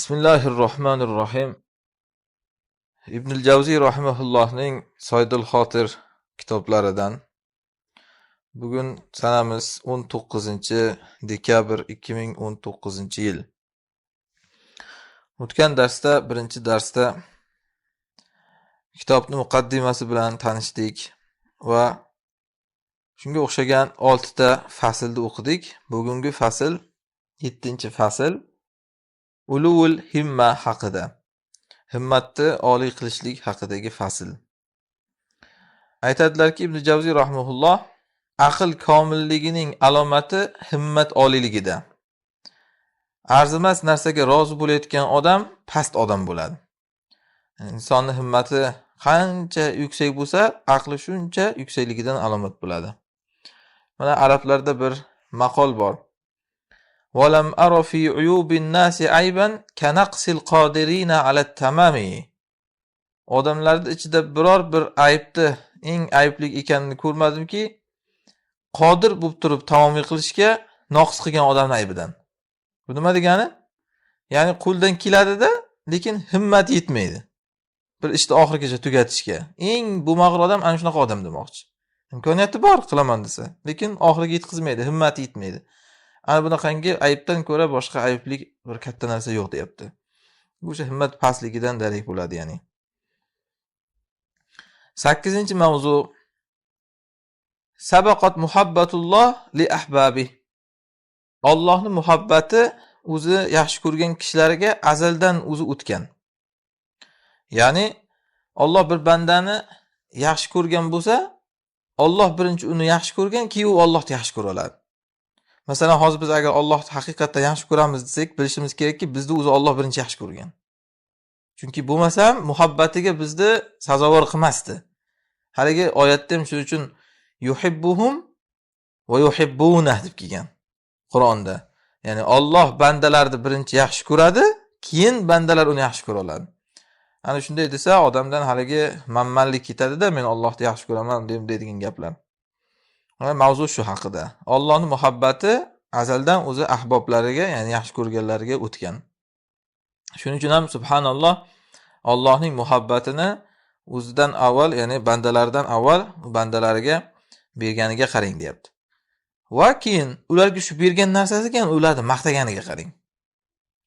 Bismillahirrohmanirrohim. Ibnul Javziy rahimahullohning Soydul Xotir kitoblaridan bugun sanamiz 19-dekabr 2019-yil. O'tgan darsda, birinchi darsda kitobning muqaddimasi bilan tanishdik va shunga o'xshagan 6 ta faslni o'qidik. Bugungi fasl 7-fasl Ulul himma haqida. Himmatni oliy qilishlik haqidagi fasl. Aytadilarki Ibn Javziy rahimahulloh, aql komilligining alomati himmat oliyligida. Arzimas narsaga rozi bo'layotgan odam past odam bo'ladi. Insonning himmati qancha yuksak bo'lsa, aqli shuncha yuksakligidan alomat bo'ladi. Mana arablarda bir maqol bor. وَلَمْ أَرَ فِي عُيُوبِ النَّاسِ عَيْبًا كَنَقْصِ الْقَادِرِينَ عَلَى التَّمَامِ. Odamlarning ichida biror bir aybni eng aybli ekanini ko'rmadimki, qodir bo'lib turib tamomiy qilishga noqis qilgan odamning aybidan. Bu nima degani? Ya'ni qo'ldan keladi-da, lekin himmat yetmaydi. Bir ishni oxirigacha tugatishga. Eng bo'lmag'ur odam ana shunaqa odam demoqchi. Imkoniyati bor qilaman desa, lekin oxiriga yetkazmaydi, himmati yetmaydi. Ana bunaqangi aybdan ko'ra boshqa ayblik bir katta narsa yo'q deyapti. Bu o'sha himmat pastligidan darak bo'ladi, ya'ni. 8-mavzu. Sabaqat muhabbatulloh li ahbabi. Allohning muhabbati o'zi yaxshi ko'rgan kishilarga azaldan o'zi o'tgan. Ya'ni Alloh bir bandani yaxshi ko'rgan bo'lsa, Alloh birinchi uni yaxshi ko'rgan, keyin u Allohni yaxshi ko'ra oladi. Masalan, hozir biz agar Allohni haqiqatdan yaxshi ko'ramiz desak, bilishimiz kerakki, bizni o'zi Alloh birinchi yaxshi ko'rgan. Chunki bo'lmasam muhabbatiga bizni sazovor qilmasdi. Haligi oyatda ham shuning uchun yuhibbuhum va yuhibbuna deb kelgan Qur'onda. Ya'ni Alloh bandalarni birinchi yaxshi ko'radi, keyin bandalar uni yaxshi ko'ra oladi. Ana shunday desa, odamdan haligi manmanlik ketadi-da, men Allohni yaxshi ko'raman deydigan gaplar. Mavzu shu haqida. Allohning muhabbati azaldan o'zi ahboblariga, ya'ni yaxshi ko'rganlariga o'tgan. Shuning uchun ham subhanalloh, Allohning muhabbatini o'zidan avval, ya'ni bandalardan avval bandalariga berganiga qarang deyapti. Va keyin ularga shu bergan narsasiga ham ularni maqtaganiga qarang.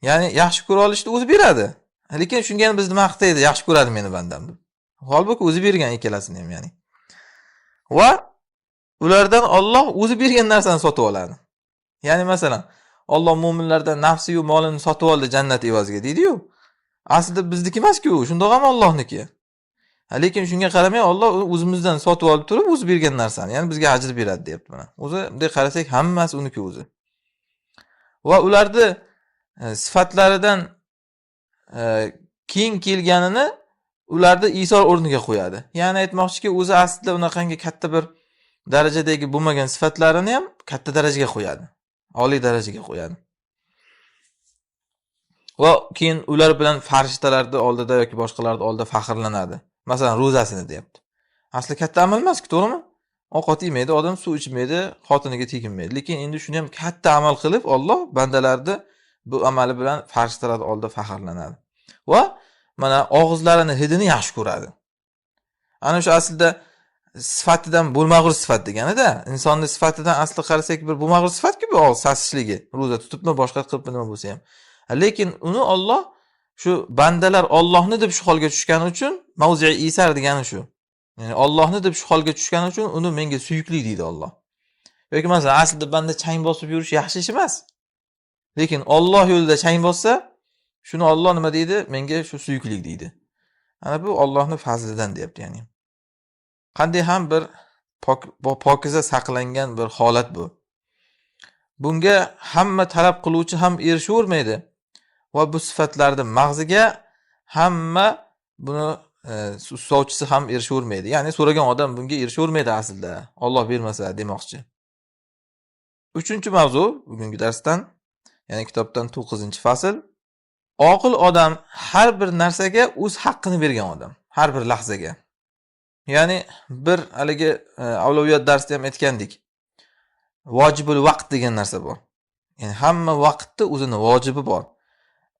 Ya'ni yaxshi ko'ra olishni o'zi beradi. Lekin shunga ham bizni maqtaydi, yaxshi ko'radi meni bandam deb. Holbuki o'zi bergan ikkalasini ham, ya'ni. Va ulardan Alloh o'zi bergan narsani sotib oladi. Ya'ni masalan, Alloh mu'minlardan nafsi-yu molini sotib oldi jannat evaziga deydi-yu. Aslida bizniki emas-ku, shundoq ham Allohniki. Lekin shunga qaramay Alloh o'zimizdan sotib olib turib, o'zi bergan narsani, ya'ni bizga ajr beradi deyapti mana. O'zi bunday qarasak, hammasi uniki o'zi. Va ularni sifatlaridan keyin kelganini ularni Iso o'rniga qo'yadi. Ya'ni aytmoqchiki, o'zi aslida unaqangi katta bir darajadagi bo'lmagan sifatlarini ham katta darajaga qo'yadi. Oliy darajaga qo'yadi. Va keyin ular bilan farishtalarning oldida yoki boshqalarning oldida faxrlanadi. Masalan, ro'zasini deyapti. Asli katta amal emas-ku, to'g'rimi? Ovqat yemaydi, odam suv ichmaydi, xotiniga teginmaydi. Lekin endi shuni ham katta amal qilib, Alloh bandalarni bu amali bilan farishtalar oldida faxrlanadi. Va mana og'izlarini hidini yaxshi ko'radi. Ana shu aslida sifatidan bo'lmag'ur sifat degani-da. Insonning sifatidan asli qarasak bir bo'lmag'ur sifatki bu og'iz sasishligi. Ro'za tutibmi, boshqa qilib nima bo'lsa ham. Lekin uni Alloh shu bandalar Allohni deb shu holga tushgani uchun mavzi'i isar degani shu. Ya'ni Allohni deb shu holga tushgani uchun uni menga suyukli deydi Alloh. Yoki masalan, aslida banda chang bosib yurish yaxshi ish emas. Lekin Alloh yo'lida chang bossa, shuni Alloh nima deydi? Menga shu suyuklik deydi. Ana bu Allohning fazlidan deyapti, ya'ni. Qanday ham bir pokiza saqlangan bir holat bu. Bunga hamma talab qiluvchi ham erishavermaydi. Va bu sifatlarning mag'ziga hamma buni so'zchi ham erishavermaydi. Ya'ni so'ragan odam bunga erishavermaydi aslida. Alloh bermasa demoqchi. 3-mavzu bugungi darsdan, ya'ni kitobdan 9-fasl. Oqil odam har bir narsaga o'z haqqini bergan odam, har bir lahzaga. Ya'ni bir haligi avliyot darsida ham aytgandik. Vojibul vaqt degan narsa bor. Ya'ni hamma vaqtda o'zini vojibi bor.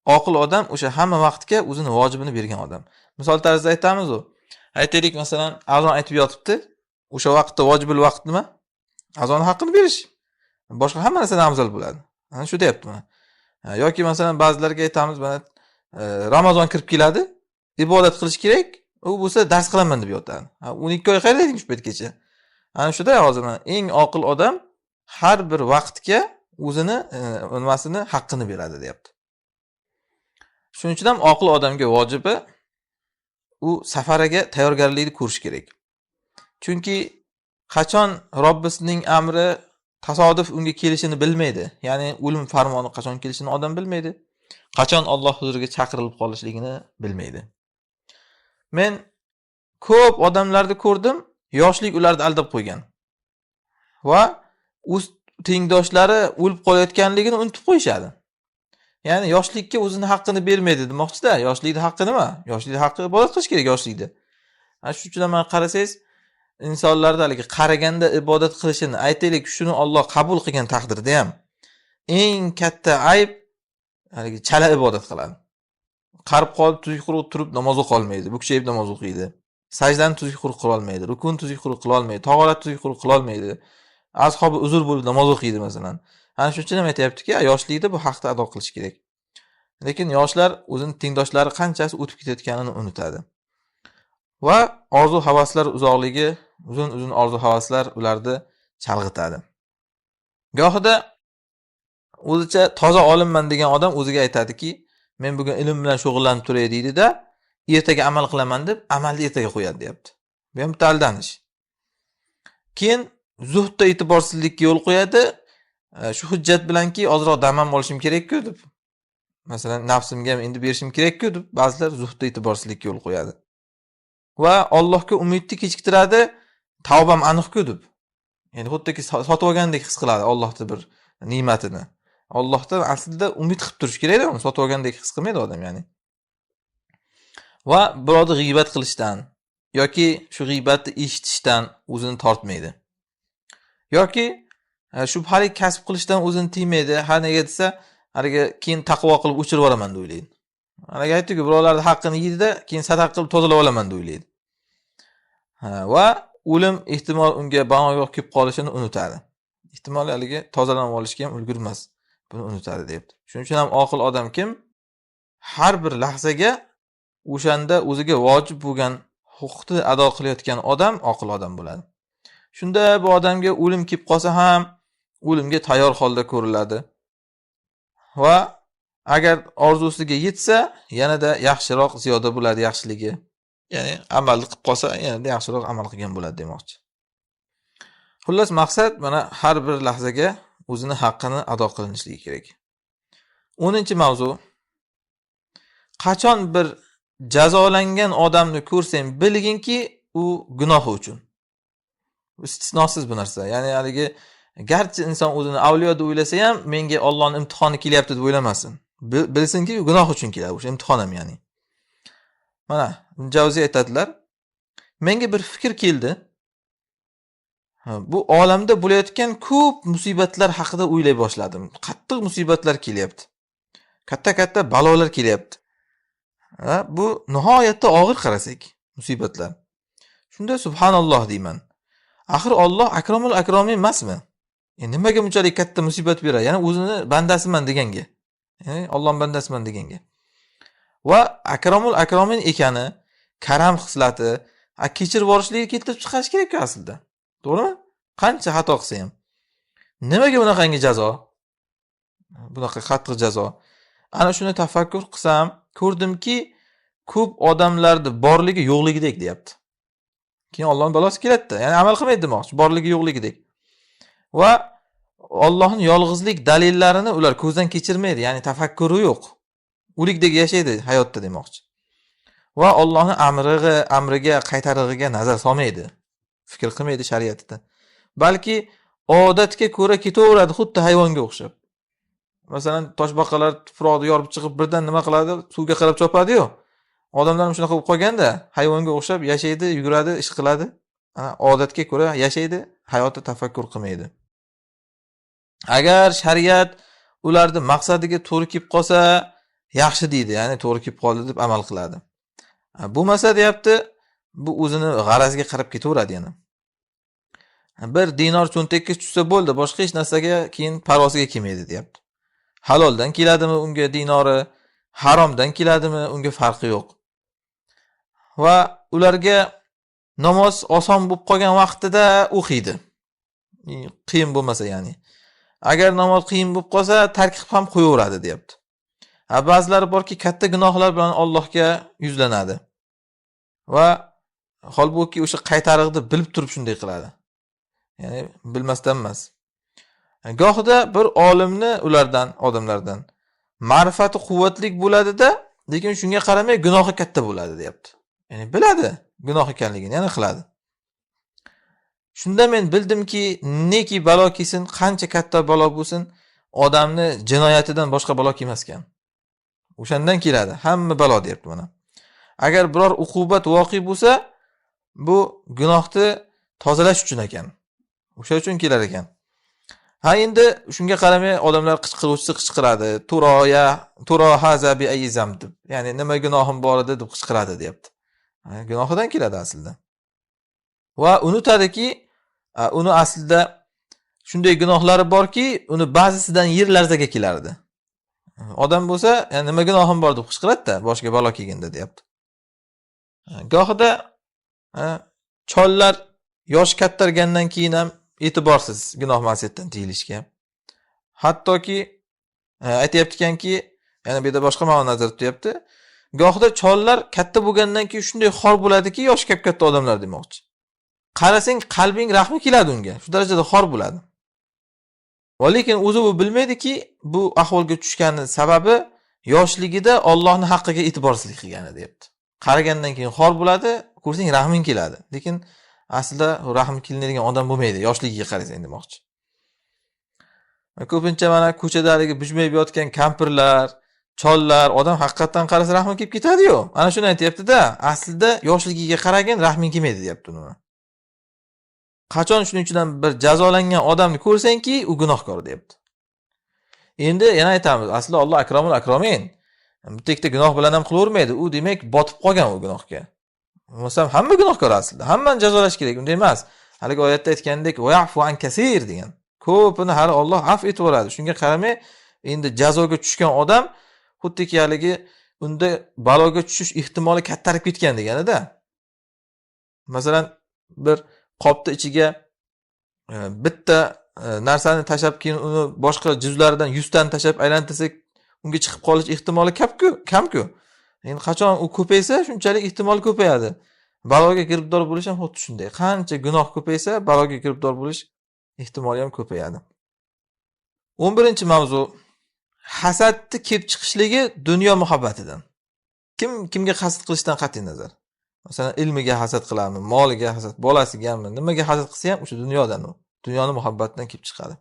oqil odam o'sha hamma vaqtga o'zini vojibini bergan odam. Misol tarzida aytamiz u. Aytaylik masalan, azon aytib yotibdi. O'sha vaqtda vojibul vaqt nima? Azon haqqini berish. Boshqa hamma narsadan afzal bo'ladi. Ana shu deyapman. Yoki masalan ba'zilarga aytamiz, mana Ramazon kirib keladi, ibodat qilish kerak. U bo'lsa dars qilaman deb yotadi. 12 oy qayerda eding shu paytgacha? Ana shunda hozir eng oqil odam har bir vaqtga o'zini nimasini haqqini beradi, deyapti. Shuning uchun ham oqil odamga vojibi u safariga tayyorgarlikni ko'rish kerak. Chunki qachon Robbisining amri tasodif unga kelishini bilmaydi. Ya'ni o'lim farmoni qachon kelishini odam bilmaydi. Qachon Alloh huzuriga chaqirilib qolishligini bilmaydi. Men ko'p odamlarni ko'rdim, yoshlik ularni aldab qo'ygan. Va o'z tengdoshlari o'lib qolayotganligini unutib qo'yishadi. Ya'ni yoshlikka o'zini haqqini bermaydi demoqchi-da. Yoshlikning haqqi nima? Yoshlikning haqqi ibodat qilish kerak yoshlikda. Shuning uchun ham qarasangiz, insonlarda haligi qaraganda ibodat qilishini, aytaylik, shuni Alloh qabul qilgan taqdirda ham eng katta ayb haligi chala ibodat qiladi. Qarib qolib tuzuk quruq turib namoz o'qolmaydi, bukchayib namoz o'qiydi. Sajdani tuzuk quruq qila olmaydi, rukun tuzuk quruq qila olmaydi, tahorat tuzuk quruq qila olmaydi. Ashobi uzr bo'lib namoz o'qiydi masalan. Ana shuning uchun ham aytayaptiki, yoshlikda bu haqni ado qilish kerak. Lekin yoshlar o'zining tengdoshlari qanchasi o'tib ketayotganini unutadi. Va orzu-havaslar uzoqligi, uzun orzu-havaslar ularni chalg'itadi. Gohida o'zicha toza olimman degan odam o'ziga aytadiki, men bugun ilm bilan shug'ullanib turay deydi-da, ertaga amal qilaman deb amalni ertaga qo'yadi, deyapti. Bu ham bitta aldanish. Keyin zuhdda e'tiborsizlikka yo'l qo'yadi. Shu hujjat bilanki ozroq dam ham olishim kerak-ku deb. Masalan, nafsimga endi berishim kerak-ku deb ba'zilar zuhdda e'tiborsizlikka yo'l qo'yadi. Va Allohga umidni kechiktiradi, tavbam aniq-ku deb. Ya'ni xuddiki sotib olgandek his qiladi Allohning bir ne'matini. Allohdan aslida umid qilib turish kerak-da, uni sotib olgandek his qilmaydi odam, ya'ni. Va birovni g'iybat qilishdan yoki shu g'iybatni eshitishdan o'zini tortmaydi. Yoki shubhali kasb qilishdan o'zini tiymaydi. Har nega desa, haliga keyin taqvo qilib o'chirib olaman deb o'ylaydi. Haliga aytdik-ku, birovlarning haqqini yeydi-da, keyin sadaqa qilib tozalab olaman deb o'ylaydi. Va o'lim ehtimol unga banogoh kelib qolishini unutadi. Ehtimol haliga tozalanib olishga ham ulgurmas. Buni unutadi, deyapti. Shuning uchun ham oqil odam kim? Har bir lahzaga o'shanda o'ziga vojib bo'lgan huquqni ado qilayotgan odam oqil odam bo'ladi. Shunda bu odamga o'lim kelib qolsa ham o'limga tayyor holda ko'riladi. Va agar orzusiga yetsa, yanada yaxshiroq ziyoda bo'ladi yaxshiligi. Ya'ni amalni qilib qolsa, yanada yaxshiroq amal qilgan bo'ladi demoqchi. Xullas maqsad mana har bir lahzaga o'zini haqqini ado qilinishligi kerak. 10-mavzu. Qachon bir jazolangan odamni ko'rsang, bilginki u gunohi uchun. Istisnosiz bu narsa. Ya'ni haligi garchi inson o'zini avliyo deb o'ylasa ham, menga Allohning imtihoni kelyapti deb o'ylamasin. Bilsinki, gunoh uchun keladi, o'sha imtihon ham, ya'ni. Mana Javziy aytadilar, menga bir fikr keldi. Bu olamda bo'layotgan ko'p musibatlar haqida o'ylay boshladim. Qattiq musibatlar kelyapti. Katta balolar kelyapti. Bu nihoyatda og'ir qarasak, musibatlar. Shunda subhanalloh deyman. Axir Alloh akromul akromin emasmi? Nimaga bunchalik katta musibat beradi? Ya'ni o'zini bandasiman deganga. Ya'ni Allohning bandasiman deganga. Va akromul akromin ekani, karam xislati, kechirib yuborishligi keltirib chiqarish kerak-ku aslida. To'g'rimi? Qancha xato qilsa ham. Nimaga bunaqangi jazo? Bunaqa qattiq jazo. Ana shuni tafakkur qilsam, ko'rdimki, ko'p odamlarda borligi yo'qligidek, deyapti. Keyin Allohning balosi keladi-da. Ya'ni amal qilmaydi demoqchi, borligi yo'qligidek. Va Allohning yolg'izlik dalillarini ular ko'zdan kechirmaydi, ya'ni tafakkuri yo'q. O'likdek yashaydi hayotda demoqchi. Va Allohning amriga, qaytarig'iga nazar solmaydi. Fikr qilmaydi shariatida. Balki odatga ko'ra ketaveradi, xuddi hayvonga o'xshab. Masalan, toshbaqalar tuproqni yorib chiqib birdan nima qiladi? Suvga qarab chopadi-yu. Odamlar ham shunaqa bo'lib qolganda, hayvonga o'xshab yashaydi, yuguradi, ish qiladi. Odatga ko'ra yashaydi, hayotda tafakkur qilmaydi. Agar shariat ularni maqsadiga to'g'ri kelib qolsa, yaxshi deydi, ya'ni to'g'ri kelib qoldi deb amal qiladi. Bo'lmasa deyapti, bu o'zini g'araziga qarab ketaveradi yana. Bir dinor cho'ntakka tushsa bo'ldi, boshqa hech narsaga keyin parvosiga kelmaydi deyapti. Haloldan keladimi unga dinori, haromdan keladimi unga farqi yo'q. Va ularga namoz oson bo'lib qolgan vaqtida o'qiydi. Qiyin bo'lmasa ya'ni. Agar namoz qiyin bo'lib qolsa, tark qilib ham qo'yaveradi deyapti. Ba'zilari borki, katta gunohlar bilan Allohga yuzlanadi. Va holbuki o'sha qaytariqni bilib turib shunday qiladi. Ya'ni bilmasdan emas. Gohida bir olimni ulardan, odamlardan ma'rifati quvvatli bo'ladi-da, lekin shunga qaramay gunohi katta bo'ladi deyapti. Ya'ni biladi gunoh ekanligini, yana qiladi. Shunda men bildimki, neki balo kelsin, qancha katta balo bo'lsin, odamni jinoyatidan boshqa balo kelmas ekan. O'shandan keladi hamma balo deyapti mana. Agar biror uqubat voqi bo'lsa, bu gunohni tozalash uchun ekan. O'sha uchun kelar ekan. Ha, endi shunga qaramay odamlar qichqiradi. Turo haza bi ayzam deb. Ya'ni nima gunohim bor edi deb qichqiradi deyapti. Gunohidan keladi aslida. Va unutadiki, uni aslida shunday gunohlari borki, uni ba'zisidan yer larzaga kelardi. Odam bo'lsa, yani nima gunohim bor deb qichqiradi-da, boshiga balo kelganda deyapti. Gohida chollar yosh kattargandan keyin ham e'tiborsiz gunoh ma'siyatdan tiyilishga. Hattoki aytayaptikanki, yana bu yerda boshqa ma'no nazarda tutyapti. Gohida chollar katta bo'lgandan keyin shunday xor bo'ladiki, yosh katta odamlar demoqchi. Qarasang qalbing rahmi keladi unga. Shu darajada xor bo'ladi. Va lekin o'zi u bilmaydiki, bu ahvolga tushgani sababi yoshligida Allohning haqqiga e'tiborsizlik qilgani deyapti. Qaragandan keyin xor bo'ladi, ko'rsang rahming keladi. Lekin aslida rahm kelinadigan odam bo'lmaydi, yoshligiga qarasang demoqchi. Ko'pincha mana ko'chadagi bujmayib yotgan kampirlar, chollar, odam haqiqatan qarasa rahmi kelib ketadi-yu. Ana shuni aytayapti-da, aslida yoshligiga qaragan rahming kelmaydi deyapti uni. Qachon shuning uchun bir jazolangan odamni ko'rsangki, u gunohkor deyapti. Endi yana aytamiz, asli Alloh akromul akramin. Bitta gunoh bilan ham qilavermaydi. U demak botib qolgan u gunohga. Bo'lsam hamma gunohkor aslida. Hammani jazolash kerak, unday emas. Haligi oyatda aytgandek, "Va ya'fu an kaseer" degan. Ko'pini hali Alloh afv etib yuboradi. Shunga qaramay, endi jazoga tushgan odam xuddiki haligi unda baloga tushish ehtimoli kattarib ketgan degani-da. Masalan, bir qopni ichiga bitta narsani tashab keyin uni boshqa juzlaridan 100 tani tashab aylantirsak, unga chiqib qolish ehtimoli kamku. Endi qachon u ko'paysa, shunchalik ehtimol ko'payadi. Baloga giribdor bo'lish ham xuddi shunday. Qancha gunoh ko'paysa, baloga giribdor bo'lish ehtimoli ham ko'payadi. 11-mavzu hasadni kelib chiqishligi dunyo muhabbatidan. Kimga hasad qilishdan qat'iy nazar. Masalan, ilmiga hasad qilamiz, moliga hasad, bolasigami, nimaga hasad qilsa ham o'sha dunyodan u. Dunyoni muhabbatidan kelib chiqadi.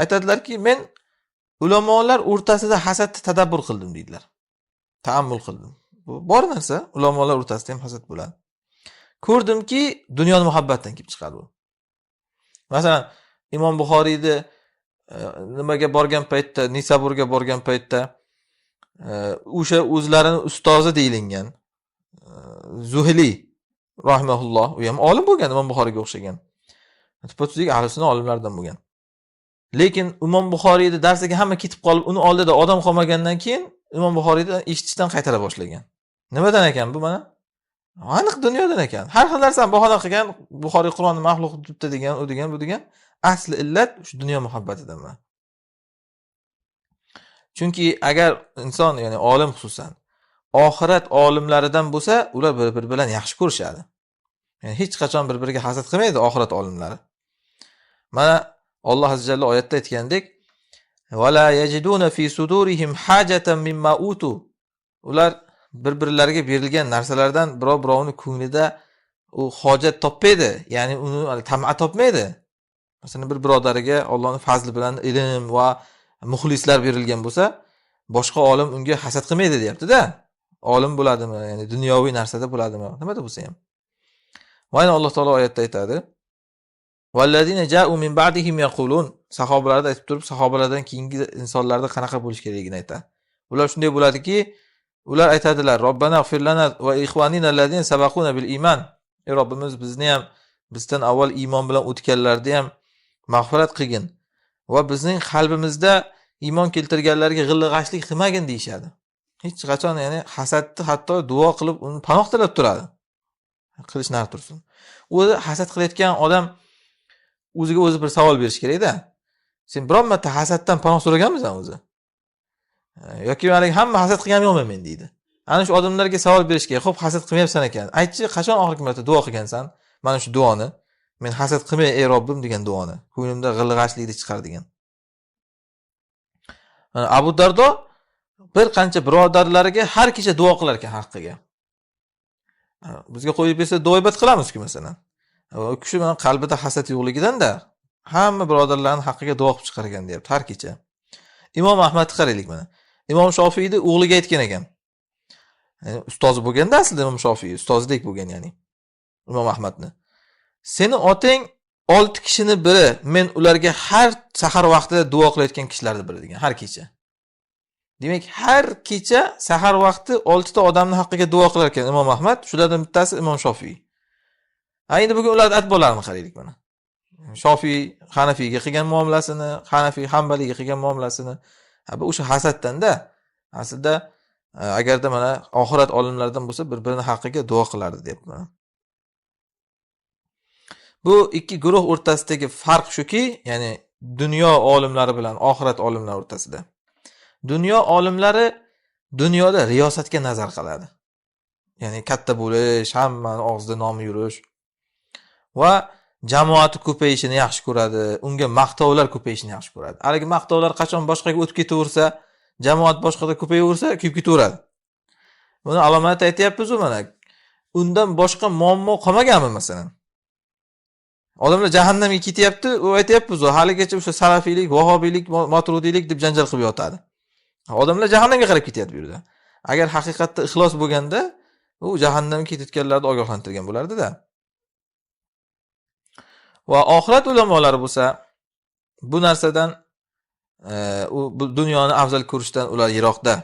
Aytadilarki, men ulamolar o'rtasida hasadni tadabbur qildim deydilar. Ta'ammul qildim. Bu bor narsa, ulamolar o'rtasida ham hasad bo'ladi. Ko'rdimki, dunyoni muhabbatidan kelib chiqadi bu. Masalan, Imom Buxoriyni nimaga borgan paytda, Nisaburga borgan paytda o'sha o'zlarini ustozi deyilgan Zuhli rahimahulloh, u ham olim bo'lgan, Imom Buxoriyga o'xshagan. Tupa-tuzuk ahli sunna olimlardan bo'lgan. Lekin Imom Buxoriyning darsiga hamma ketib qolib, uni oldida odam qolmagandan keyin Imom Buxoriyni eshitishdan qaytara boshlagan. Nimadan ekan bu mana? Aniq dunyodan ekan. Har xil narsani bahona qilgan, Buxoriy Qur'onni maxluq debdi degan, u degan, bu degan. Asli illat shu dunyo muhabbatidan. Chunki agar inson, ya'ni olim xususan, oxirat olimlaridan bo'lsa, ular bir-biri bilan yaxshi ko'rishadi. Ya'ni hech qachon bir-biriga hasad qilmaydi oxirat olimlari. Mana Alloh azza jalla oyatda aytgandek, "Va la yajiduna fi sudurihim hajatan mimma utu." Ular bir-birlariga berilgan narsalardan birovni ko'nglida u hojat topmaydi, ya'ni uni tam'a topmaydi. Masalan, bir birodariga Allohning fazli bilan ilm va muxlislar berilgan bo'lsa, boshqa olim unga hasad qilmaydi, deyapti-da. Olim bo'ladimi, ya'ni dunyoviy narsada bo'ladimi, nimada bo'lsa ham. Mana Alloh taolo oyatda aytadi: "Vallazina ja'u min ba'dihim yaqulun." Sahobalarga aytib turib, sahobalardan keyingi insonlarda qanaqa bo'lish kerakligini aytadi. Ular shunday bo'ladiki, ular aytadilar: "Robbana ighfir lana va ikhwanina allazina sabaquna bil iman." Ey Robbimiz, bizni ham bizdan avval iymon bilan o'tganlarni ham mag'firat qilgin va bizning qalbimizda iymon keltirganlarga g'illig'ashlik qilmagin deyshadi. Hech qachon, ya'ni hasadni hatto duo qilib uni panoh tilab turadi. Qilish nar tursin. O'zi hasad qilayotgan odam o'ziga o'zi bir savol berish kerak-da. Sen biron marta hasaddan panoh so'raganmisan o'zi? Yoki mana hamma hasad qilgan yo'qman men deydi. Ana shu odamlarga savol berish kerak. Xo'p, hasad qilmayapsan ekan. Aytchi, qachon oxirgi marta duo qilgansan? Mana shu duoni. Men hasad qilmay ey Robbim degan duoni. Ko'nglimda g'ilg'ashlikni chiqar degan. Abu Dardo bir qancha birodarlariga har kecha duo qilar ekan haqqiga. Bizga qo'yib bersa duoibat qilamiz-ku masalan. O kishi bilan qalbida hasad yo'qligidan-da hamma birodarlarning haqqiga duo qilib chiqar ekan deyapti har kecha. Imom Ahmadni qaraylik mana. Imom Shofiyni o'g'liga aytgan ekan. Ya'ni ustozi bo'lganda aslida Imom Shofiy ustozdek bo'lgan, ya'ni Imom Ahmadni. Seni otang 6 kishini biri, men ularga har sahar vaqtida duo qilayotgan kishilarni biri degan, har kecha. Demak, har kecha sahar vaqti 6 ta odamning haqqiga duo qilar ekan Imom Ahmad, shulardan bittasi Imom Shofiy. Endi bugun ularning atbolarini qaraylik mana. Shofiy Hanafiyga qilgan muomalasini, Hanafiy Hanbaliyga qilgan muomalasini, bu o'sha hasaddan-da. Aslida agarda mana oxirat olimlaridan bo'lsa, bir-birini haqqiga duo qilardi deyapman. Bu ikki guruh o'rtasidagi farq shuki, ya'ni dunyo olimlari bilan oxirat olimlari o'rtasida. Dunyo olimlari dunyoda riyosatga nazar qiladi. Ya'ni katta bo'lish, hammaning og'zida nomi yurish va jamoati ko'payishini yaxshi ko'radi, unga maqtovlar ko'payishini yaxshi ko'radi. Haligi maqtovlar qachon boshqaga o'tib ketaversa, jamoat boshqada ko'payaversa, kuyib ketaveradi. Buni alomati aytayapmiz-ku mana. Undan boshqa muammo qolmaganmi masalan? Odamlar jahannamga ketyapti, u aytayapmiz, haligacha o'sha salafiylik, vahobiylik, moturudiylik deb janjal qilib yotadi. Odamlar jahannamga qarab ketyapti bu yerda. Agar haqiqatda ixlos bo'lganda, u jahannamga ketayotganlarni ogohlantirgan bo'lardi-da. Va oxirat ulamolari bo'lsa, bu narsadan bu dunyoni afzal ko'rishdan ular yiroqda.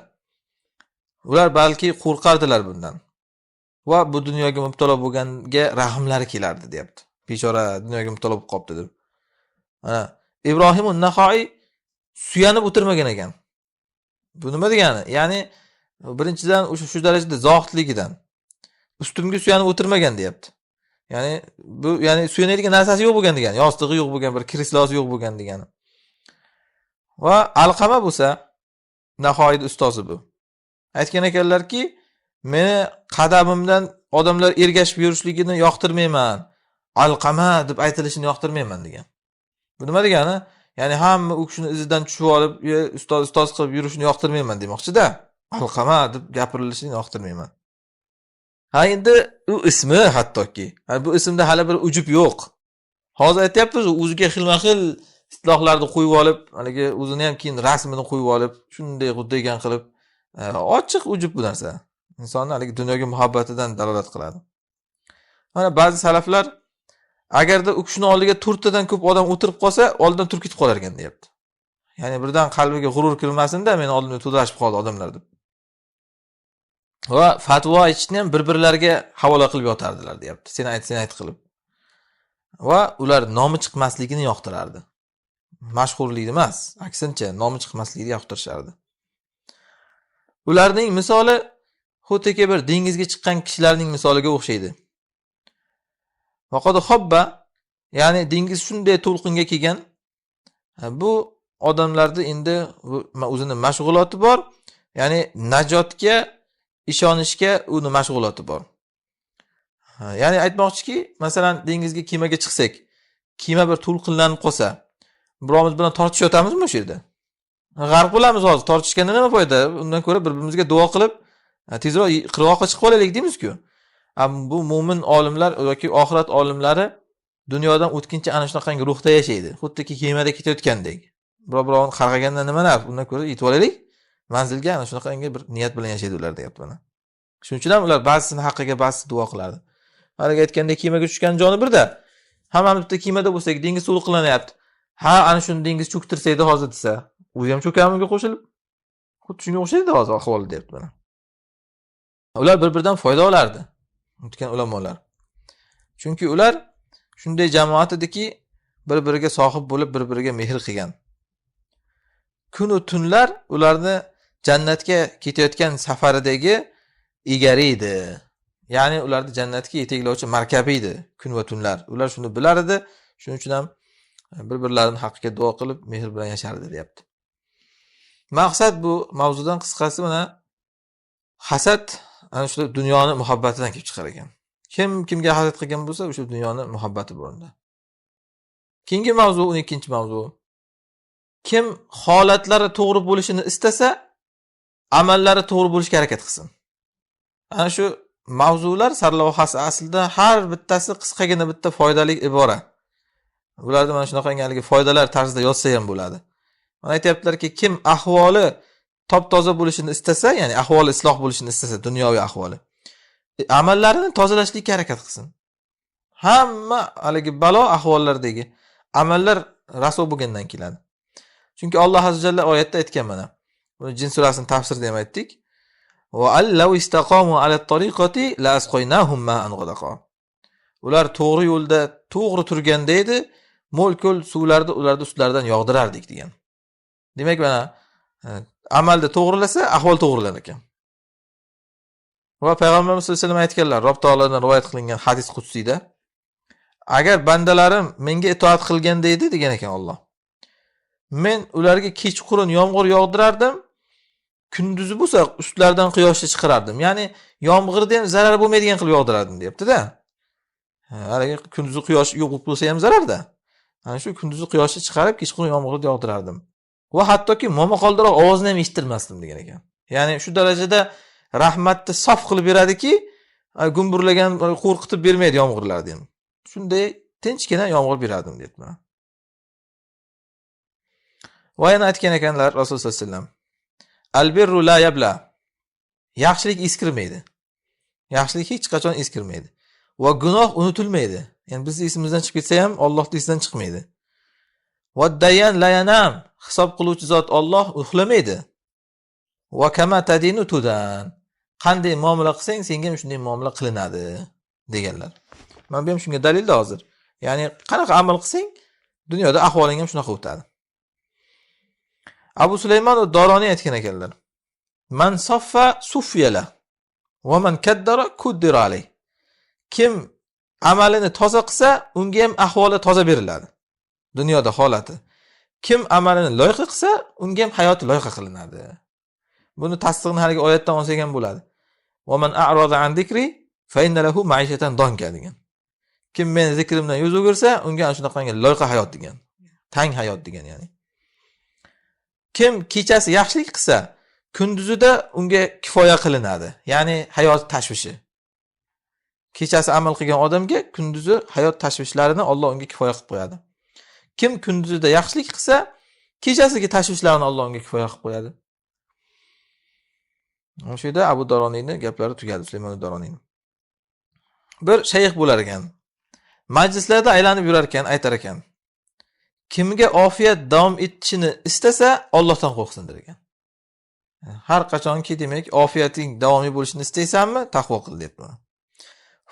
Ular balki qo'rqardilar bundan. Va bu dunyoga mubtalo bo'lganga rahmlari kelardi, deyapti. Bechora dunyoga mubtalo bo'lib qopti deb. Mana Ibrohim an-Naxoi suyanib o'tirmagan ekan. Bu nima degani? Ya'ni birinchidan o'sha shu darajada zohidligidan ustimga suyanib o'tirmagan, deyapti. Ya'ni suyanadigan narsasi yo'q bo'lgan degani, yostig'i yo'q bo'lgan, bir kreslosi yo'q bo'lgan degani. Va Alqama bo'lsa, Naxoiyning ustozi bu. Aytgan ekanlarki, meni qadamimdan odamlar ergashib yurishligini yoqtirmayman. Alqama deb aytilishini yoqtirmayman degan. Bu nima degani? Ya'ni hamma u kishini izidan tushib olib, ustoz qilib yurishini yoqtirmayman demoqchi-da. Alqama deb gapirilishini yoqtirmayman. Endi u ismi hattoki. Bu ismda hali bir ujub yo'q. Hozir aytayapmiz, o'ziga xilma-xil istilohlarni qo'yib olib, haligi o'zini ham keyin rasmini qo'yib olib, shunday xuddigan qilib, ochiq ujub bu narsa. Insonni haligi dunyoga muhabbatidan dalolat qiladi. Mana ba'zi salaflar agarda u kishining oldiga 4 tadan ko'p odam o'tirib qolsa, oldidan turib ketib qolar ekan, deyapti. Ya'ni birdan qalbiga g'urur kirmasin-da, meni oldimda to'dashib qoldi odamlar deb. Va fatvo aytishni ham bir-birlariga havola qilib yotardilar, deyapti. Sen ayt qilib. Va ular nomi chiqmasligini yoqtirardi. Mashhurlikni emas, aksincha nomi chiqmasligini yoqtirishardi. Ularning misoli xuddiki bir dengizga chiqqan kishilarning misoliga o'xshaydi. Vaqad hobba, ya'ni dengiz shunday to'lqinga kelgan. Bu odamlarda endi o'zining mashg'uloti bor, ya'ni najotga ishonishga uni mashg'uloti bor. Ya'ni aytmoqchiki, masalan, dengizga kemaga chiqsak, kema bir to'lqinlanib qolsa, birimiz bilan tortishib o'tamizmi o'sha yerda? G'arq bo'lamiz hozir, tortishganda nima foyda? Undan ko'ra bir-birimizga duo qilib, tezroq qirg'oqqa chiqib olaylik deymiz-ku. Bu mo'min olimlar yoki oxirat olimlari dunyodan o'tkinchi ana shunaqangi ruhda yashaydi. Xuddiki kemada ketayotgandek. Birovni qarg'aganda nima naf? Undan ko'ra yetib olaylik. Manzilga ana shunaqangi bir niyat bilan yashaydi ular, deyapti mana. Shuning uchun ham ular ba'zisini haqqiga ba'zisi duo qiladi. Haliga aytgandek kemaga tushgan joni birda. Hammamiz bitta kemada bo'lsak, dengiz to'lqinlanyapti. Ha, ana shuni dengiz cho'ktirsaydi hozir desa, o'zi ham cho'kamizga qo'shilib. Xuddi shunga o'xshaydi hozir ahvoli deyapti mana. Ular bir-biridan foyda olardi. O'tgan ulamolar. Chunki ular shunday jamoat ediki, bir-biriga sohib bo'lib, bir-biriga mehr qilgan. Kun va tunlar ularni jannatga ketayotgan safaridagi egari edi. Ya'ni ularni jannatga yetaklovchi markabi edi kun va tunlar. Ular shuni bilar edi. Shuning uchun ham bir-birlarining haqqiga duo qilib, mehr bilan yashardi deyapti. Maqsad bu mavzudan qisqasi mana hasad ana shu dunyoni muhabbatidan kelib chiqar ekan. Kim kimga hasad qilgan bo'lsa, o'sha dunyoni muhabbati bo'ladi. Keyingi mavzu 12-mavzu. Kim holatlari to'g'ri bo'lishini istasa, amallari to'g'ri bo'lishga harakat qilsin. Ana shu mavzular sarlavhasi aslida har bittasi qisqagina bitta foydali ibora. Ularda mana shunaqangi foydalar tarzida yozsa ham bo'ladi. Mana aytayaptilarki, kim ahvoli top-toza bo'lishini istasa, ya'ni ahvoli isloh bo'lishini istasa, dunyoviy ahvoli, amallarini tozalashlikka harakat qilsin. Hamma haligi balo ahvollardagi amallar raso bo'lgandan keladi. Chunki Alloh azza jalla oyatda aytgan mana. Buni Jin surasining tafsirida ham aytdik. Va allaw istaqamu ala at-tariqati la asqaynahum ma'an ghadaqa. Ular to'g'ri yo'lda, to'g'ri turganda edi, mo'l-ko'l suvlarni ularning ustlaridan yog'dirardik degan. Demak mana amalda to'g'rilasa, ahvol to'g'rilar ekan. Va payg'ambarimiz sollallohu alayhi vasallam aytganlar, Rob taolodan rivoyat qilingan hadis qudsiyda, agar bandalarim menga itoat qilganda edi degan ekan Alloh. Men ularga kechqurun yomg'ir yog'dirardim, kunduzi bo'lsa ustlaridan quyoshni chiqarardim. Ya'ni yomg'irda ham zarar bo'lmaydigan qilib yog'dirardim, deyapti-da. Haligi kunduzi quyosh yo'q bo'lsa ham zararda. Ana shu kunduzi quyoshni chiqarib, kechqurun yomg'irda yog'dirardim. Va hattoki momaqoldiroq ovozini ham eshittirmasdim degan ekan. Ya'ni shu darajada rahmatni sof qilib beradiki, gumburlagan, qo'rqitib bermaydi yomg'irlarni ham. Shunday tinchgina yomg'ir berardim deyapman. Va yana aytgan ekanlar Rasululloh sollallohu alayhi vasallam, albirru la yabla. Yaxshilik eskirmaydi. Yaxshilik hech qachon eskirmaydi. Va gunoh unutilmaydi. Ya'ni biz esimizdan chiqib ketsa ham Alloh esidan chiqmaydi. Va dayan la yanam. Hisob qiluvchi zot Alloh uxlamaydi. Va kama tadinu tudan. Qanday muomala qilsang, senga ham shunday muomala qilinadi deganlar. Men bu ham shunga dalilda hozir. Ya'ni qanaqa amal qilsang, dunyoda ahvoling ham shunaqa o'tadi. Abu Sulaymon ad-Doroniy aytgan ekanlar. Man saffa sufyala va man kaddara kuddira alayh. Kim amalini toza qilsa, unga ham ahvoli toza beriladi. Dunyoda holati. Kim amalini loyiqa qilsa, unga ham hayoti loyiqa qilinadi. Buni tasdig'ini haligi oyatdan olsak ham bo'ladi. Va man a'rada an zikri fa inna lahu ma'ishatan danka degan. Kim men zikrimdan yuz o'girsa, unga ana shunaqangi loyiqa hayot degan. Tang hayot degan ya'ni. Kim kechasi yaxshilik qilsa, kunduzida unga kifoya qilinadi. Ya'ni hayot tashvishi. Kechasi amal qilgan odamga kunduzi hayot tashvishlarini Alloh unga kifoya qilib qo'yadi. Kim kunduzida yaxshilik qilsa, kechasiga tashvishlarni Alloh unga kifoya qilib qo'yadi. O'sha yerda Abu Doroniyning gaplari tugadi, Sulaymon ad-Doroniyning. Bir shayx bo'lar ekan. Majlislarda aylanib yurar ekan, aytar ekan. Kimga ofiyat davom etishini istasa, Allohdan qo'rqsin der ekan. Har qachonki demak, ofiyating davomiy bo'lishini istaysanmi, taqvo qil deyapti.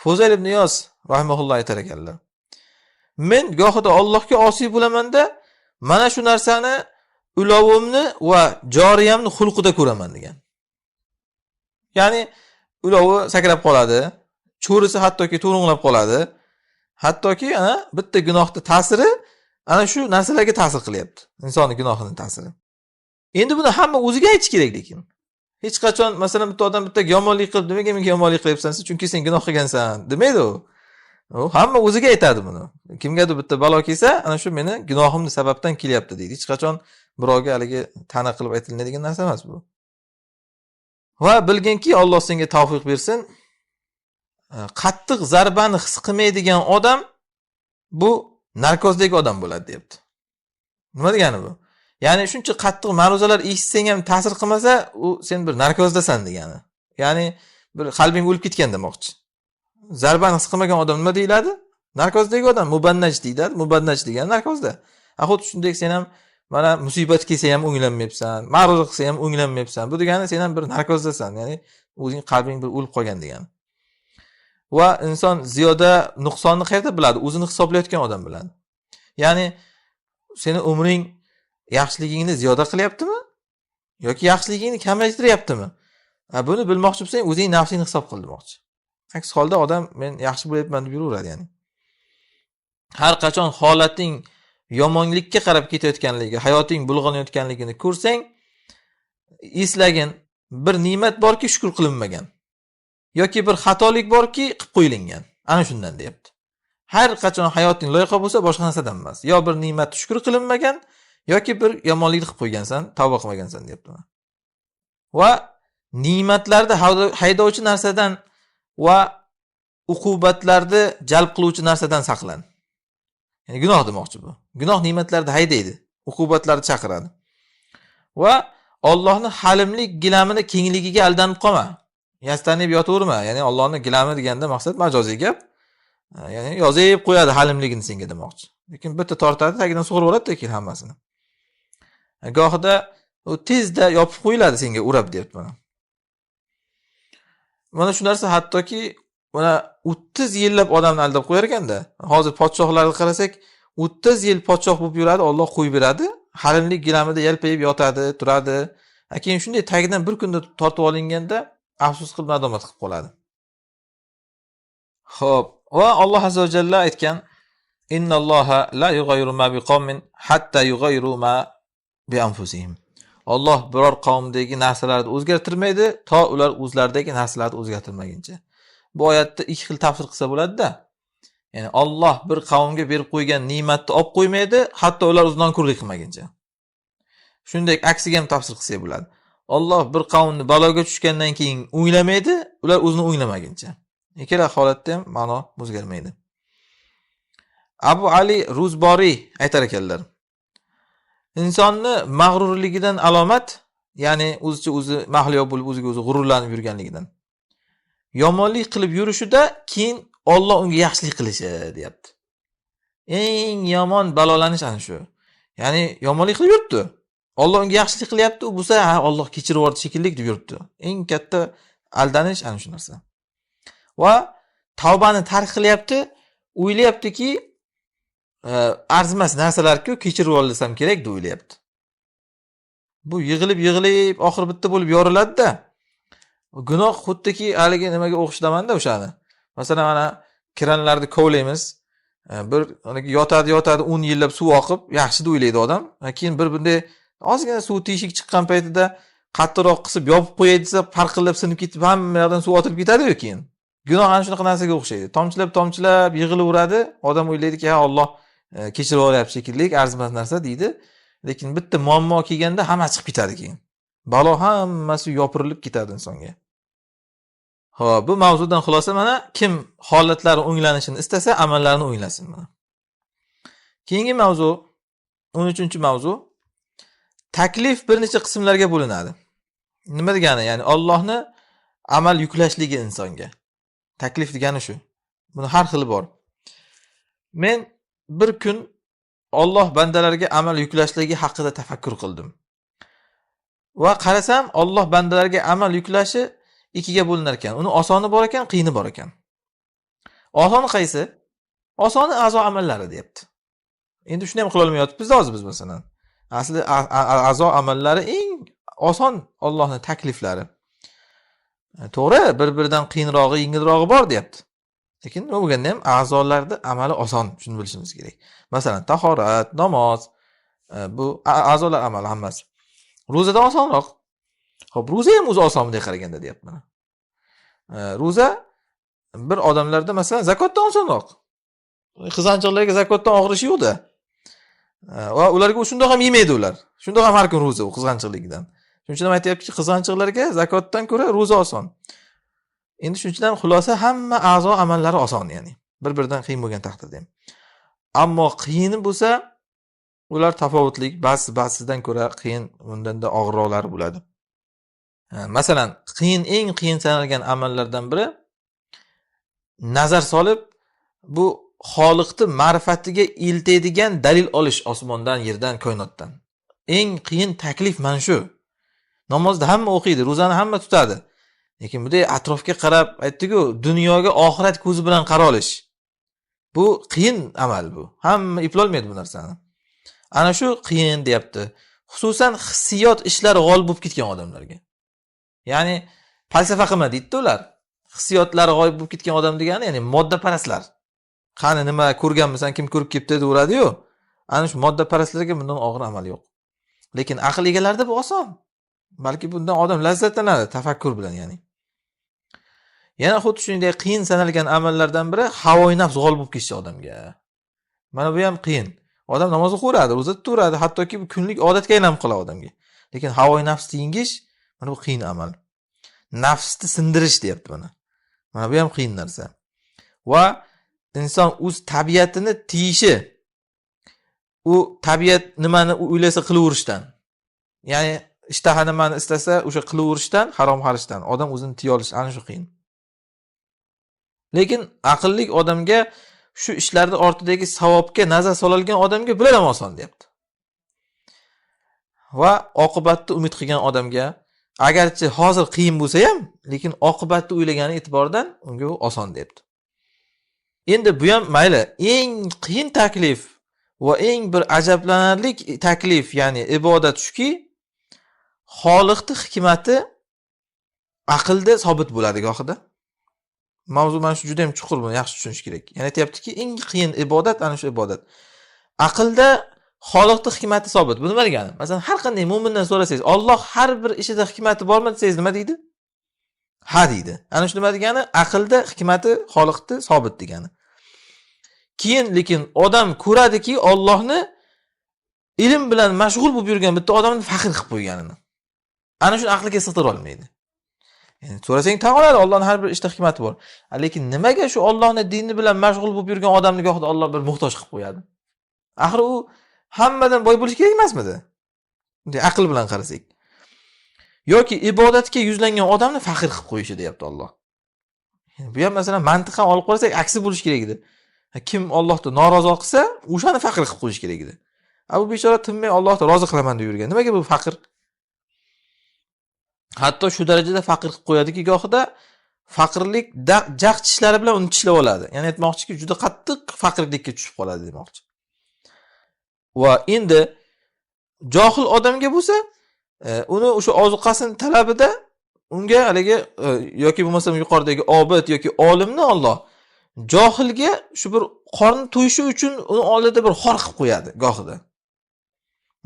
Fuzayl ibn Iyos rahimahulloh aytar ekanlar. Men gohida Allohga osiy bo'lamanda, mana shu narsani ulovimni va joriyamni xulqida ko'raman degan. Ya'ni ulovi sakrab qoladi, cho'risi hattoki to'runglab qoladi. Hattoki ana bitta gunohning ta'siri ana shu narsalarga ta'sir qilyapti. Insonning gunohining ta'siri. Endi buni hamma o'ziga aytish kerak lekin. Hech qachon masalan bitta odam bitta yomonlik qilib, nimaga menga yomonlik qilyapsan, chunki sen gunoh qilgansan, demaydi u. U hamma o'ziga aytadi buni. Kimgadir bitta balo kelsa, ana shu meni gunohimning sababdan kelyapti deydi. Hech qachon birovga haligi ta'na qilib aytilmaydigan narsa emas bu. Va bilginki Alloh senga tavfiq bersin. Qattiq zarbani his qilmaydigan odam bu narkozdagi odam bo'ladi, deyapti. Nima degani bu? Ya'ni shuncha qattiq ma'ruzalar eshitsang ham ta'sir qilmasa, u sen bir narkozdasan degani. Ya'ni bir qalbing o'lib ketgan demoqchi. Zarbani his qilmagan odam nima deyiladi? Narkozdagi odam, mubannaj deyiladi. Mubannaj degan narkozda. Xuddi shunday sen ham mana musibat kelsa ham o'nglanmayapsan, ma'ruza qilsa ham o'nglanmayapsan. Bu degani sen ham bir narkozdasan, ya'ni o'zing qalbing bir o'lib qolgan degani. Va inson ziyoda nuqsonni qayerda biladi? O'zini hisoblayotgan odam biladi. Ya'ni seni umring yaxshiligingni ziyoda qilyaptimi yoki yaxshiligingni kamaytiryaptimi? Buni bilmoqchi bo'lsang, o'zing nafsingni hisob qil demoqchi. Aks holda odam men yaxshi bo'lyapman deb yuraveradi ya'ni. Har qachon holating yomonlikka qarab ketayotganligi, hayoting bulg'anayotganligini ko'rsang, eslagin, bir ne'mat borki shukr qilinmagan. Yoki bir xatolik borki qilib qo'yilgan. Ana shundan deyapti. Har qachon hayoting loyiqa bo'lsa boshqa narsadan emas. Yo bir ne'mat shukr qilinmagan yoki bir yomonlikni qilib qo'ygansan, tavba qilmagansan deyapti. Va ne'matlarni haydovchi narsadan va uqubatlarni jalb qiluvchi narsadan saqlan. Ya'ni gunoh demoqchi bu. Gunoh ne'matlarni haydaydi, uqubatlarni chaqiradi. Va Allohning halimlik gilamini kengligiga aldanib qolma. Yastanib yotaverma. Ya'ni Allohning gilami deganda maqsad majoziy gap. Ya'ni yozib qo'yadi halimligini senga demoqchi. Lekin bitta tortadi, tagidan sug'urib oladi keyin hammasini. Gohida u tezda yopib qo'yiladi senga urab deyapti mana. Mana shu narsa hattoki mana 30 yillab odamni aldab qo'yar ekanda. Hozir podshohlarni qarasak, 30 yil podshoh bo'lib yuradi, Alloh qo'yib beradi. Halimlik gilamida yalpayib yotadi, turadi. Keyin shunday tagidan bir kunda tortib olinganda afsus qilib nadomat qilib qoladi. Xo'p, va Alloh azza va jalla aytgan: "Innalloha la yughayyiru ma biqawmin hatta yughayyiru ma bi anfusihim." Alloh biror qavmdagi narsalarni o'zgartirmaydi, to ular o'zlaridagi narsalarni o'zgartirmaguncha. Bu oyatda ikki xil tafsir qilsa bo'ladi-da. Ya'ni Alloh bir qavmga berib qo'ygan ne'matni olib qo'ymaydi, hatto ular o'zidan ko'rlik qilmaguncha. Shunday aksiga ham tafsir qilsa bo'ladi. Alloh bir qavmni baloga tushgandan keyin o'ylamaydi, ular o'zini o'ylamaguncha. Ikkala holatda ham ma'no o'zgarmaydi. Abu Ali Ruzboriy aytar ekanlar: insonni mag'rurligidan alomat, ya'ni o'zicha o'zi mahliyo bo'lib o'ziga o'zi g'ururlanib yurganligidan. Yomonlik qilib yurishida keyin Alloh unga yaxshilik qilishi deyapti. Eng yomon balolanish ana shu. Ya'ni yomonlik qilib yuribdi. Alloh unga yaxshilik qilyapti, u bo'lsa Alloh kechirib yubordi shekilli deb yuribdi. Eng katta aldanish ana shu narsa. Va tavbani tark qilyapti, o'ylayaptiki, arzimas narsalar-ku kechirib olsam kerak deb o'ylayapti. Bu yig'ilib oxir bitta bo'lib yoriladi-da. Gunoh xuddiki haligi nimaga o'xshamanda o'shani. Masalan, mana kranlarni kovlaymiz. Bir yotadi 10 yillab suv oqib, yaxshi deb o'ylaydi odam. Keyin bir bunday ozgina suv teshik chiqqan paytida qattiqroq qisib yopib qo'yay desa, farqillab sinib ketib, hamma yoqdan suv otilib ketadi-ku keyin. Gunoh ana shunaqa narsaga o'xshaydi. Tomchilab yig'ilaveradi. Odam o'ylaydiki, ha Alloh kechirib olyapti shekilli, arzimas narsa deydi. Lekin bitta muammo kelganda hammasi chiqib ketadi keyin. Balo hammasi yopirilib ketadi insonga. Xo'p, bu mavzudan xulosa mana kim holatlari o'nglanishini istasa, amallarini o'nglasin mana. Keyingi mavzu 13-mavzu. Taklif bir necha qismlarga bo'linadi. Nima degani? Ya'ni Allohni amal yuklashligi insonga. Taklif degani shu. Buni har xili bor. Men bir kun Alloh bandalarga amal yuklashligi haqida tafakkur qildim. Va qarasam, Alloh bandalarga amal yuklashi ikkiga bo'linar ekan. Uni osoni bor ekan, qiyini bor ekan. Osoni qaysi? Osoni a'zo amallari deyapti. Endi shuni ham qila olmayotibmiz hozir biz masalan. Asli a'zo amallari eng oson Allohning takliflari. To'g'ri, bir-biridan qiyinrog'i, yengilrog'i bor deyapti. Lekin nima bo'lganda ham a'zolarda amali oson, shuni bilishimiz kerak. Masalan, tahorat, namoz, bu a'zolar amali hammasi. Ro'zadan osonroq. Xo'p, ro'za ham o'zi osonmi deb qaraganda deyapman. Ro'za bir odamlarda masalan zakotdan osonroq. Qizanchiqlarga zakotdan og'rishi yo'q-da. Va ularga shundoq ham yemaydi ular. Shundoq ham har kun ro'za u qizanchiqligidan. Shuning uchun ham aytayaptiki, qizanchiqlarga zakotdan ko'ra ro'za oson. Endi shuning uchun ham xulosa hamma a'zo amallari oson, ya'ni bir-biridan qiyin bo'lgan taqdirda ham. Ammo qiyini bo'lsa, ular tafovutlik, ba'zisidan ko'ra qiyin, undanda og'irroqlari bo'ladi. Masalan, eng qiyin sanalgan amallardan biri nazar solib bu Xoliqning ma'rifatiga iltaydigan dalil olish osmondan, yerdan, koinotdan. eng qiyin taklif mana shu. Namozni hamma o'qiydi, ro'zani hamma tutadi. Lekin bunday atrofga qarab aytdi-ku, dunyoga oxirat ko'zi bilan qara olish. Bu qiyin amal bu. Hamma eplolmaydi bu narsani. Ana shu qiyin deyapti. Xususan hissiyot ishlari g'olib bo'lib ketgan odamlarga. Ya'ni falsafa qilma deydi ular. Hissiyotlari g'oyib bo'lib ketgan odam degani, ya'ni moddaparastlar. Qani nima ko'rganmisan, kim ko'rib ketdi deyveradi-yu. Ana shu moddaparastlarga bundan og'ir amal yo'q. Lekin aql egalarida bu oson. Balki bundan odam lazzatlanadi tafakkur bilan, ya'ni. Yana xuddi shunday qiyin sanalgan amallardan biri havoyi nafs g'olib bo'lib ketishi odamga. Mana bu ham qiyin. Odam namoz o'qiradi, ro'za tutadi, hattoki bu kunlik odatga aylanib qoladi odamga. Lekin havoyi nafsni yengish mana bu qiyin amal. Nafsni sindirish deyapti buni. Mana bu ham qiyin narsa. Va inson o'z tabiatini tiyishi, u tabiat nimani o'ylasa qilaverishdan. Ya'ni ishtaha nimani istasa o'sha qilaverishdan, harom xarishdan odam o'zini tiya olish ana shu qiyin. Lekin aqlli odamga shu ishlarning ortidagi savobga nazar soladigan odamga bular ham oson deyapti. Va oqibatni umid qilgan odamga agarchi hozir qiyin bo'lsa ham, lekin oqibatni o'ylagani e'tibordan unga u oson deyapti. Endi bu ham mayli, eng qiyin taklif va eng bir ajablanarli taklif, ya'ni ibodat shuki, Xoliqning hikmati aqlda sobit bo'ladi gohida. Mavzu mana shu juda ham chuqur, buni yaxshi tushunish kerak. Ya'ni aytayaptiki, eng qiyin ibodat ana shu ibodat. Aqlda Xoliqning hikmati sobit. Bu nima degani? Masalan, har qanday mu'mindan so'rasangiz, Alloh har bir ishida hikmati bormi desangiz nima deydi? Ha deydi. Ana shu nima degani? Aqlda hikmati Xoliqning sobit degani. Keyin lekin odam ko'radiki, Allohni ilm bilan mashg'ul bo'lib yurgan bitta odamni faqir qilib qo'yganini. Ana shuni aqliga sig'dira olmaydi. Yani so'rasang tan oladi, Allohning har bir ishda hikmati bor. Lekin nimaga shu Allohning dini bilan mashg'ul bo'lib yurgan odamni gohida Alloh bir muhtoj qilib qo'yadi? Axir u hammadan boy bo'lish kerak emasmidi? Bunday aql bilan qarasak. Yoki ibodatga yuzlangan odamni faqir qilib qo'yishi deyapti Alloh. Yani bu ham masalan mantiqan olib qarasak aksi bo'lish kerak edi. Kim Allohni norozi qilsa, o'shani faqir qilib qo'yish kerak edi. Bu bechora tinmay Allohni rozi qilaman deb yurgan. Nimaga bu faqir? Hatto shu darajada faqir qilib qo'yadiki, gohida faqirlik jag' tishlari bilan uni tishlab oladi. Ya'ni aytmoqchiki, juda qattiq faqirlikka tushib qoladi demoqchi. Va endi johil odamga bo'lsa, uni o'sha ozuqasini talabida unga haligi yoki bo'lmasa yuqoridagi obid yoki olimni Alloh johilga shu bir qorni to'yishi uchun uni oldida bir xor qilib qo'yadi gohida.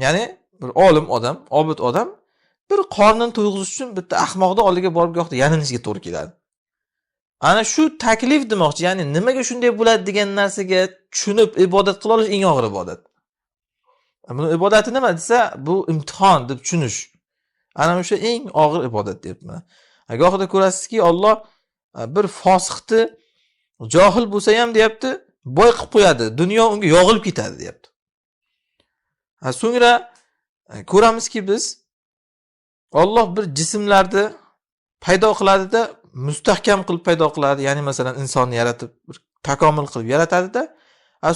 Ya'ni bir olim odam, obid odam bir qornini to'yg'izish uchun bitta ahmoqni oldiga borib gohida yalinishga to'g'ri keladi. Ana shu taklif demoqchi, ya'ni nimaga shunday bo'ladi degan narsaga tushunib ibodat qila olish eng og'ir ibodat. Buni ibodati nima desa, bu imtihon deb tushunish. Ana o'sha eng og'ir ibodat deyapman. Gohida ko'rasizki, Alloh bir fosiqni johil bo'lsa ham deyapti, boy qilib qo'yadi, dunyo unga yog'ilib ketadi deyapti. So'ngra ko'ramizki biz Alloh bir jismlarni paydo qiladida, mustahkam qilib paydo qiladi. Ya'ni masalan insonni yaratib, bir takomil qilib yaratadida,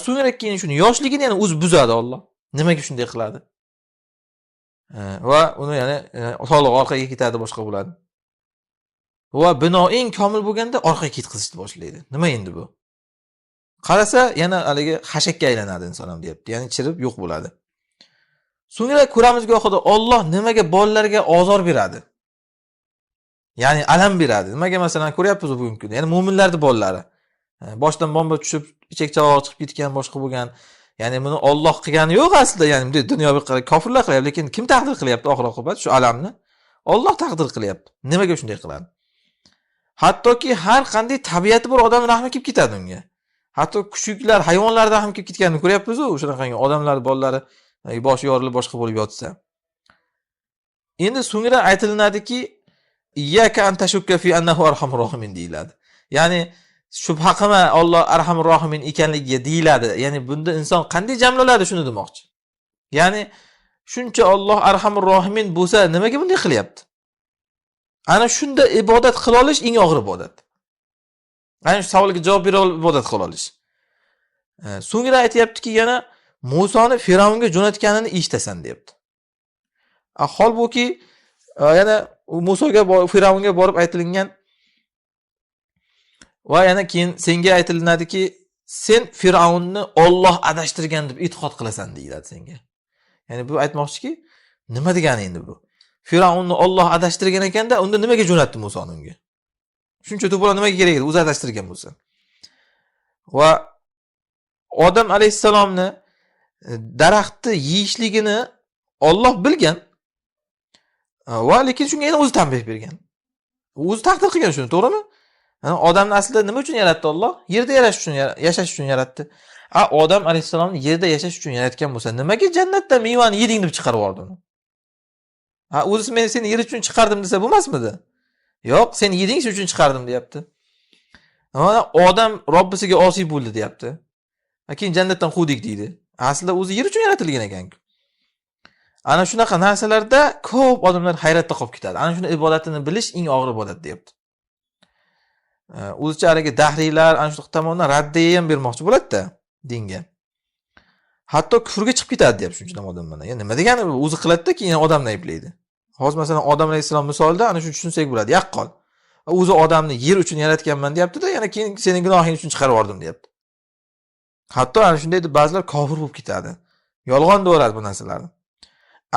so'ngra keyin shuni yoshligini yana o'zi buzadi Alloh. Nimaga shunday qiladi? Va uni yana sog'lig'i orqaga ketadi, boshqa bo'ladi. Va bino eng komil bo'lganda orqaga ketkizishni boshlaydi. Nima endi bu? Qarasa yana haligi xashakka aylanadi inson ham deyapti. Ya'ni chirib yo'q bo'ladi. So'ngra ko'ramiz gohida Alloh nimaga bolalarga ozor beradi? Ya'ni alam beradi. Nimaga masalan ko'ryapmiz bugungi kunda? Ya'ni mu'minlarning bolalari boshdan bomba tushib, ichak-chavog'i chiqib ketgan, boshqa bo'lgan. Ya'ni buni Alloh qilgani yo'q aslida, ya'ni bunday dunyoviy kofirlar qilyapti, lekin kim taqdir qilyapti oxir-oqibat shu alamni? Alloh taqdir qilyapti. Nimaga shunday qiladi? Hattoki har qanday tabiati bor odam rahmi kelib ketadi unga. Hatto kuchuklar, hayvonlarda ham kelib ketganini ko'ryapmiz-ku, o'shaqangi odamlar, bolalari boshi yorilib boshqa bo'lib yotsa. Endi so'ngra aytilinadiki, iyyaka an tashukka fi annahu arhamur rohimin deyiladi. Ya'ni shubha qilma Alloh arhamur rohimin ekanligiga deyiladi. Ya'ni bunda inson qanday jamlanadi shuni demoqchi. Ya'ni shuncha Alloh arhamur rohimin bo'lsa, nimaga bunday qilyapti? Ana shunda ibodat qila olish eng og'ir ibodat. Ana shu savolga javob bera olib ibodat qila olish. So'ngra aytayaptiki, yana Musoni Firavunga jo'natganini eshitasan, deyapti. Holbuki yana Musoga Firavunga borib aytilingan va yana keyin senga aytilinadiki, sen Firavunni Alloh adashtirgan deb e'tiqod qilasan deyiladi senga. Ya'ni bu aytmoqchiki, nima degani endi bu? Firavunni Alloh adashtirgan ekanda, unda nimaga jo'natdi Musoni unga? Shuncha to'polon nimaga kerak edi? O'zi adashtirgan bo'lsa. Va Odam alayhissalomni daraxtni yeyishligini Alloh bilgan. Va lekin shunga yana o'zi tanbeh bergan. O'zi taqdir qilgan shuni, to'g'rimi? Odamni aslida nima uchun yaratdi Alloh? Yerda yashash uchun yaratdi. Odam alayhissalomni yerda yashash uchun yaratgan bo'lsa, nimaga jannatdan mevani yeding deb chiqarib yubordi uni? O'zi men seni yer uchun chiqardim desa bo'lmasmidi? Yo'q, sen yeding uchun chiqardim deyapti. Mana odam Robbisiga osiy bo'ldi deyapti. Keyin jannatdan quvdik deydi. Aslida o'zi yer uchun yaratilgan ekan-ku. Ana shunaqa narsalarda ko'p odamlar hayratda qolib ketadi. Ana shuni ibodatini bilish eng og'ir ibodat deyapti. O'zicha haligi dahriylar ana shu tomonidan raddiya ham bermoqchi bo'ladi-da dinga. Hatto kufrga chiqib ketadi deyapti shunchadan odam mana. Ya nima degani bu? O'zi qiladi-da, keyin odamni ayblaydi. Hozir masalan Odam alayhisalom misolida ana shuni tushunsak bo'ladi. Yaqqol. O'zi odamni yer uchun yaratganman deyapti-da, yana keyin sening gunohing uchun chiqarib yubordim deyapti. Hatto ana shunday deb ba'zilar kofir bo'lib ketadi. Yolg'on deyveradi bu narsalarni.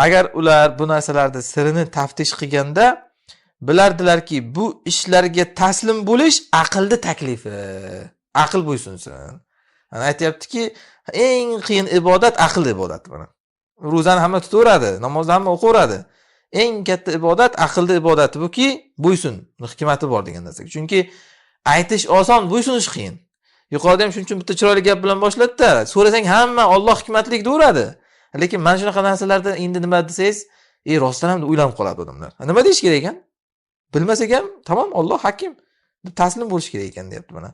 Agar ular bu narsalarda sirini taftish qilganda bilardilarki, bu ishlarga taslim bo'lish aqlning taklifi. Aql bo'ysunsin. Ana aytayaptiki, eng qiyin ibodat aql ibodati mana. Ro'zani hamma tutaveradi, namozni hamma o'qiveradi. Eng katta ibodat aqlning ibodati buki, bo'ysun, hikmati bor degan narsa. Chunki aytish oson, bo'ysunish qiyin. Yuqorida ham shuning uchun bitta chiroyli gap bilan boshladida, so'rasang hamma Alloh hikmatlik deyveradi. Lekin mana shunaqa narsalarda endi nima desangiz, rostdan ham o'ylanib qoladi odamlar. Nima deyish kerak ekan? Bilmasak ham, tamom, Alloh hakim deb taslim bo'lish kerak ekan deyapti mana.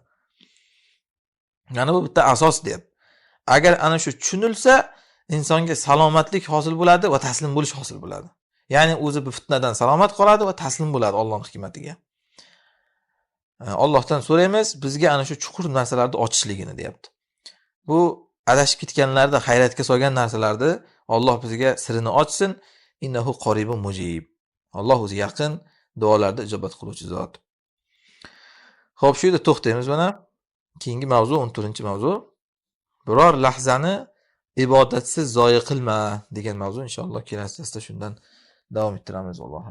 Mana bu bitta asos deyapti. Agar ana shu tushunilsa, insonga salomatlik hosil bo'ladi va taslim bo'lish hosil bo'ladi. Ya'ni o'zi bu fitnadan salomat qoladi va taslim bo'ladi Allohning hikmatiga. Allohdan so'raymiz, bizga ana shu chuqur narsalarni ochishligini deyapti. Bu adashib ketganlarda, hayratga solgan narsalarni Alloh bizga sirini ochsin. Innahu qoribun mujib. Alloh o'zi yaqin, duolarni ijobat qiluvchi zot. Xo'p, shu yerda to'xtaymiz mana. Keyingi mavzu 14-mavzu. Biror lahzani ibodatsiz zoya qilma degan mavzu inshaalloh kelasi darsda shundan davom ettiramiz. Alloh